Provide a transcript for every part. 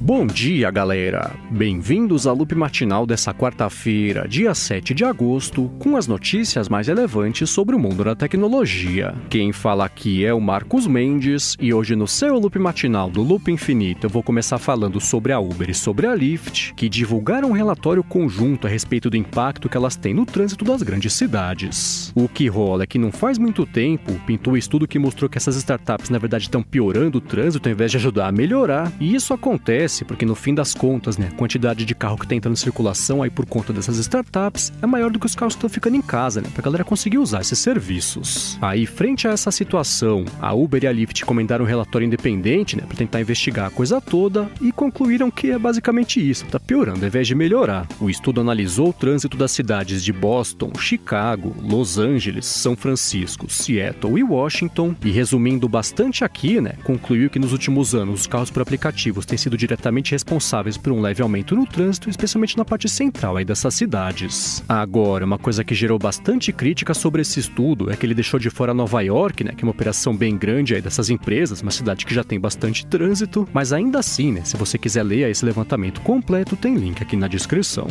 Bom dia, galera! Bem-vindos ao Loop Matinal dessa quarta-feira, dia 7 de agosto, com as notícias mais relevantes sobre o mundo da tecnologia. Quem fala aqui é o Marcos Mendes, e hoje no seu Loop Matinal do Loop Infinito eu vou começar falando sobre a Uber e sobre a Lyft, que divulgaram um relatório conjunto a respeito do impacto que elas têm no trânsito das grandes cidades. O que rola é que não faz muito tempo pintou um estudo que mostrou que essas startups na verdade estão piorando o trânsito ao invés de ajudar a melhorar, e isso acontece porque no fim das contas, a quantidade de carro que está entrando em circulação aí por conta dessas startups é maior do que os carros que estão ficando em casa, pra galera conseguir usar esses serviços. Aí, frente a essa situação, a Uber e a Lyft encomendaram um relatório independente, para tentar investigar a coisa toda e concluíram que é basicamente isso, tá piorando ao invés de melhorar. O estudo analisou o trânsito das cidades de Boston, Chicago, Los Angeles, São Francisco, Seattle e Washington e, resumindo bastante aqui, concluiu que nos últimos anos os carros por aplicativos têm sido diretamente responsáveis por um leve aumento no trânsito, especialmente na parte central aí dessas cidades. Agora, uma coisa que gerou bastante crítica sobre esse estudo é que ele deixou de fora Nova York, que é uma operação bem grande aí dessas empresas, uma cidade que já tem bastante trânsito, mas ainda assim, se você quiser ler esse levantamento completo, tem link aqui na descrição.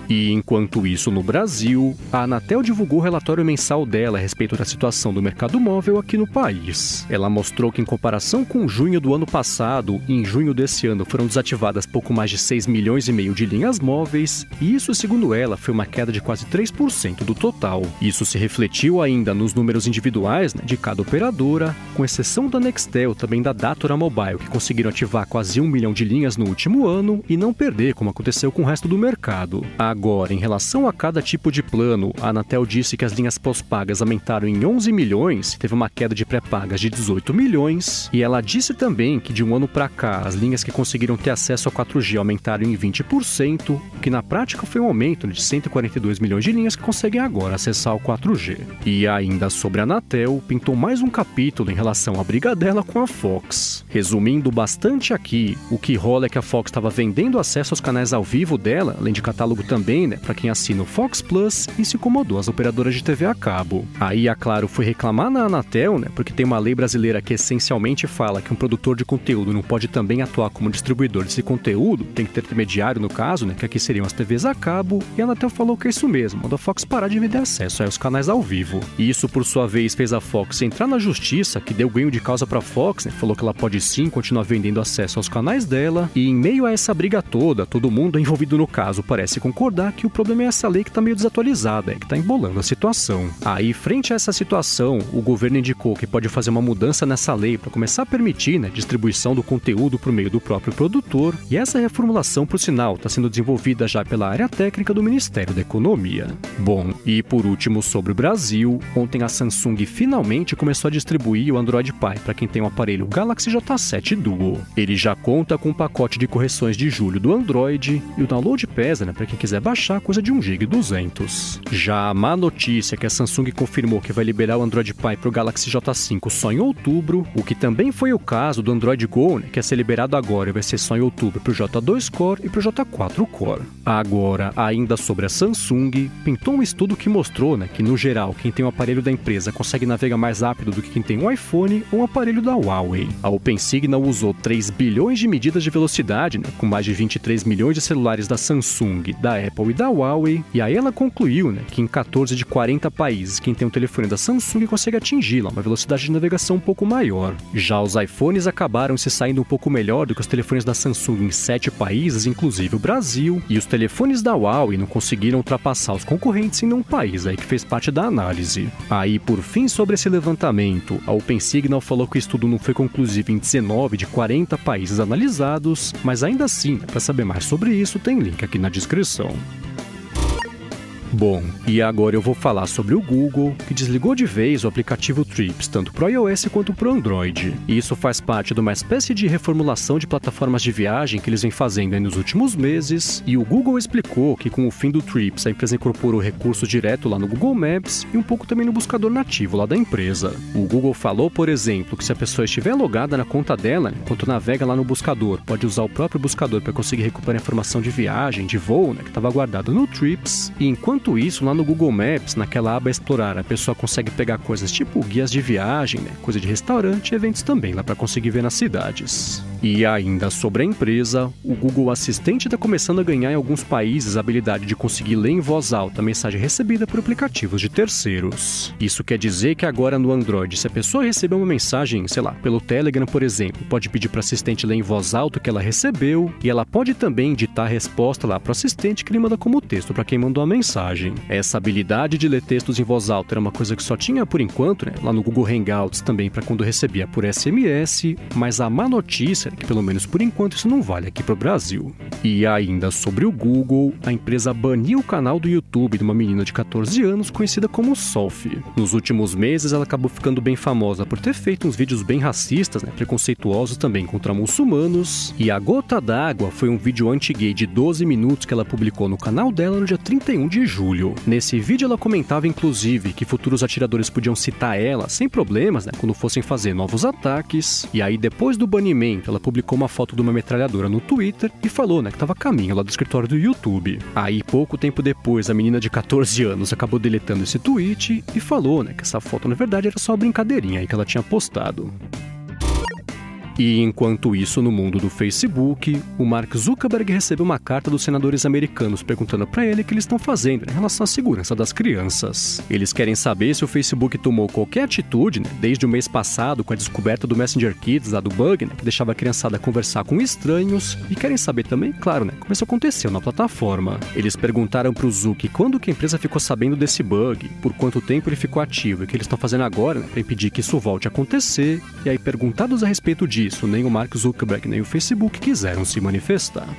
E enquanto isso, no Brasil, a Anatel divulgou o relatório mensal dela a respeito da situação do mercado móvel aqui no país. Ela mostrou que, em comparação com junho do ano passado, em junho desse ano foram desativadas pouco mais de 6,5 milhões de linhas móveis, e isso, segundo ela, foi uma queda de quase 3% do total. Isso se refletiu ainda nos números individuais de cada operadora, com exceção da Nextel, também da Datora Mobile, que conseguiram ativar quase 1 milhão de linhas no último ano e não perder, como aconteceu com o resto do mercado. Agora, em relação a cada tipo de plano, a Anatel disse que as linhas pós-pagas aumentaram em 11 milhões, teve uma queda de pré-pagas de 18 milhões, e ela disse também que de um ano para cá, as linhas que conseguiram ter acesso a 4G aumentaram em 20%, o que na prática foi um aumento de 142 milhões de linhas que conseguem agora acessar o 4G. E ainda sobre a Anatel, pintou mais um capítulo em relação à briga dela com a Fox. Resumindo bastante aqui, o que rola é que a Fox estava vendendo acesso aos canais ao vivo dela, além de catálogo também, para quem assina o Fox Plus, e se incomodou as operadoras de TV a cabo. Aí a Claro foi reclamar na Anatel, porque tem uma lei brasileira que essencialmente fala que um produtor de conteúdo não pode também atuar como distribuidor desse conteúdo, tem que ter intermediário no caso, que aqui seriam as TVs a cabo, e a Anatel falou que é isso mesmo, mandou a Fox parar de vender acesso aos canais ao vivo. E isso, por sua vez, fez a Fox entrar na justiça, que deu ganho de causa para a Fox, falou que ela pode sim continuar vendendo acesso aos canais dela, e em meio a essa briga toda, todo mundo envolvido no caso parece concordar que o problema é essa lei que está meio desatualizada, que está embolando a situação. Aí, frente a essa situação, o governo indicou que pode fazer uma mudança nessa lei para começar a permitir distribuição do conteúdo por meio do próprio produtor, e essa reformulação, por sinal, está sendo desenvolvida já pela área técnica do Ministério da Economia. Bom, e por último, sobre o Brasil, ontem a Samsung finalmente começou a distribuir o Android Pie para quem tem um aparelho Galaxy J7 Duo. Ele já conta com um pacote de correções de julho do Android, e o download pesa, para quem quiser baixar, coisa de 1,2 GB. Já a má notícia é que a Samsung confirmou que vai liberar o Android Pie para o Galaxy J5 só em outubro, o que também foi o caso do Android Go, que ia ser liberado agora e vai ser só em outubro para o J2 Core e para o J4 Core. Agora, ainda sobre a Samsung, pintou um estudo que mostrou que, no geral, quem tem um aparelho da empresa consegue navegar mais rápido do que quem tem um iPhone ou um aparelho da Huawei. A OpenSignal usou 3 bilhões de medidas de velocidade, com mais de 23 milhões de celulares da Samsung, da Apple e da Huawei, e aí ela concluiu que em 14 de 40 países quem tem um telefone da Samsung consegue atingir uma velocidade de navegação um pouco maior. Já os iPhones acabaram se saindo um pouco melhor do que os telefones da Samsung em 7 países, inclusive o Brasil, e os telefones da Huawei não conseguiram ultrapassar os concorrentes em nenhum país, aí que fez parte da análise. Aí, por fim, sobre esse levantamento, a OpenSignal falou que o estudo não foi conclusivo em 19 de 40 países analisados, mas ainda assim, para saber mais sobre isso, tem link aqui na descrição. Bom, e agora eu vou falar sobre o Google, que desligou de vez o aplicativo Trips, tanto para o iOS quanto para o Android. E isso faz parte de uma espécie de reformulação de plataformas de viagem que eles vêm fazendo nos últimos meses, e o Google explicou que com o fim do Trips, a empresa incorporou recursos direto lá no Google Maps e um pouco também no buscador nativo lá da empresa. O Google falou, por exemplo, que se a pessoa estiver logada na conta dela, enquanto navega lá no buscador, pode usar o próprio buscador para conseguir recuperar a informação de viagem, de voo, que estava guardada no Trips, e enquanto enquanto isso, lá no Google Maps, naquela aba Explorar, a pessoa consegue pegar coisas tipo guias de viagem, né? Coisa de restaurante e eventos também, lá para conseguir ver nas cidades. E ainda sobre a empresa, o Google Assistente está começando a ganhar em alguns países a habilidade de conseguir ler em voz alta a mensagem recebida por aplicativos de terceiros. Isso quer dizer que agora no Android, se a pessoa receber uma mensagem, sei lá, pelo Telegram, por exemplo, pode pedir para o assistente ler em voz alta o que ela recebeu, e ela pode também ditar a resposta lá para o assistente que ele manda como texto para quem mandou a mensagem. Essa habilidade de ler textos em voz alta era uma coisa que só tinha por enquanto, né, lá no Google Hangouts também para quando recebia por SMS, mas a má notícia é que pelo menos por enquanto isso não vale aqui para o Brasil. E ainda sobre o Google, a empresa baniu o canal do YouTube de uma menina de 14 anos conhecida como Sof. Nos últimos meses ela acabou ficando bem famosa por ter feito uns vídeos bem racistas, né, preconceituosos também contra muçulmanos, e a gota d'água foi um vídeo anti-gay de 12 minutos que ela publicou no canal dela no dia 31 de julho. Nesse vídeo ela comentava inclusive que futuros atiradores podiam citar ela sem problemas, né, quando fossem fazer novos ataques, e aí depois do banimento ela publicou uma foto de uma metralhadora no Twitter e falou, né, que estava a caminho lá do escritório do YouTube. Aí pouco tempo depois a menina de 14 anos acabou deletando esse tweet e falou, né, que essa foto na verdade era só uma brincadeirinha aí que ela tinha postado. E enquanto isso, no mundo do Facebook, o Mark Zuckerberg recebeu uma carta dos senadores americanos perguntando para ele o que eles estão fazendo em relação à segurança das crianças. Eles querem saber se o Facebook tomou qualquer atitude, né, desde o mês passado com a descoberta do Messenger Kids, lá do bug, né, que deixava a criançada conversar com estranhos, e querem saber também, claro, né, como isso aconteceu na plataforma. Eles perguntaram para o Zuck quando que a empresa ficou sabendo desse bug, por quanto tempo ele ficou ativo e o que eles estão fazendo agora, né, para impedir que isso volte a acontecer, e aí perguntados a respeito disso, nem o Mark Zuckerberg nem o Facebook quiseram se manifestar.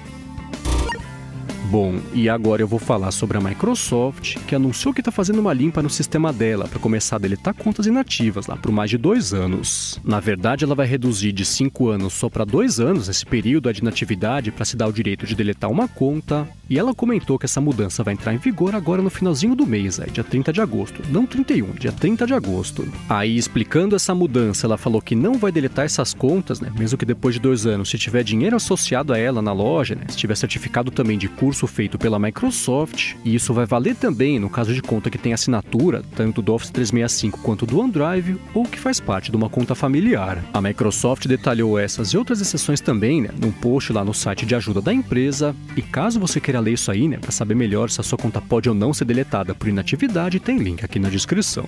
Bom, e agora eu vou falar sobre a Microsoft, que anunciou que está fazendo uma limpa no sistema dela para começar a deletar contas inativas lá por mais de 2 anos. Na verdade, ela vai reduzir de 5 anos só para 2 anos esse período de inatividade para se dar o direito de deletar uma conta, e ela comentou que essa mudança vai entrar em vigor agora no finalzinho do mês, dia 30 de agosto, não 31, dia 30 de agosto. Aí, explicando essa mudança, ela falou que não vai deletar essas contas, né, mesmo que depois de 2 anos, se tiver dinheiro associado a ela na loja, né, se tiver certificado também de curso feito pela Microsoft, e isso vai valer também no caso de conta que tem assinatura, tanto do Office 365 quanto do OneDrive, ou que faz parte de uma conta familiar. A Microsoft detalhou essas e outras exceções também, né, num post lá no site de ajuda da empresa, e caso você queira ler isso aí, né, para saber melhor se a sua conta pode ou não ser deletada por inatividade, tem link aqui na descrição.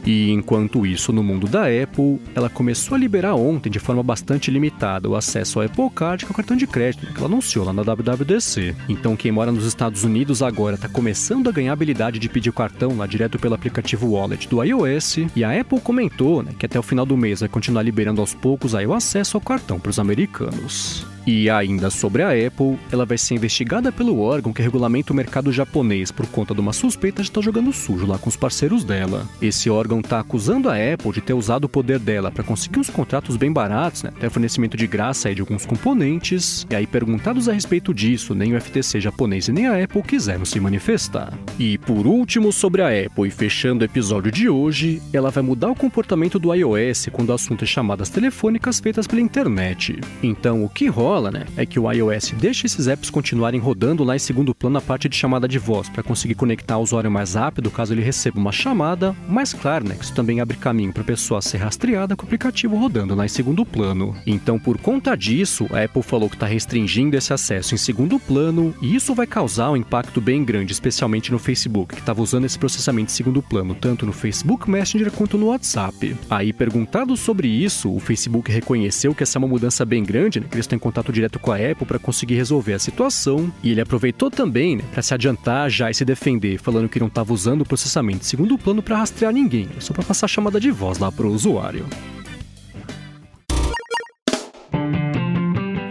E enquanto isso, no mundo da Apple, ela começou a liberar ontem de forma bastante limitada o acesso ao Apple Card, que é o cartão de crédito que ela anunciou lá na WWDC. Então quem mora nos Estados Unidos agora está começando a ganhar a habilidade de pedir o cartão lá direto pelo aplicativo Wallet do iOS, e a Apple comentou, né, que até o final do mês vai continuar liberando aos poucos aí o acesso ao cartão para os americanos. E ainda sobre a Apple, ela vai ser investigada pelo órgão que regulamenta o mercado japonês por conta de uma suspeita de estar jogando sujo lá com os parceiros dela. Esse órgão está acusando a Apple de ter usado o poder dela para conseguir uns contratos bem baratos, né, até fornecimento de graça aí de alguns componentes, e aí perguntados a respeito disso, nem o FTC japonês e nem a Apple quiseram se manifestar. E por último sobre a Apple, e fechando o episódio de hoje, ela vai mudar o comportamento do iOS quando o assunto é chamadas telefônicas feitas pela internet. Então o que rola, né, é que o iOS deixa esses apps continuarem rodando lá em segundo plano a parte de chamada de voz, para conseguir conectar o usuário mais rápido caso ele receba uma chamada, mas claro, né, que isso também abre caminho para a pessoa ser rastreada com o aplicativo rodando lá em segundo plano. Então, por conta disso, a Apple falou que está restringindo esse acesso em segundo plano, e isso vai causar um impacto bem grande, especialmente no Facebook, que estava usando esse processamento em segundo plano, tanto no Facebook Messenger quanto no WhatsApp. Aí, perguntado sobre isso, o Facebook reconheceu que essa é uma mudança bem grande, né, que eles estão em contato direto com a Apple para conseguir resolver a situação, e ele aproveitou também, né, para se adiantar já e se defender, falando que não estava usando o processamento em segundo plano para rastrear ninguém, só para passar a chamada de voz lá para o usuário.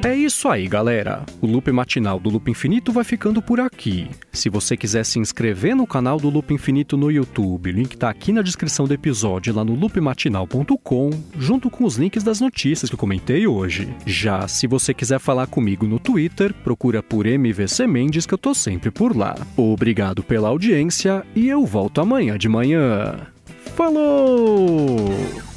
É isso aí, galera. O Loop Matinal do Loop Infinito vai ficando por aqui. Se você quiser se inscrever no canal do Loop Infinito no YouTube, o link tá aqui na descrição do episódio, lá no loopmatinal.com, junto com os links das notícias que eu comentei hoje. Já se você quiser falar comigo no Twitter, procura por MVC Mendes, que eu tô sempre por lá. Obrigado pela audiência e eu volto amanhã de manhã. Falou!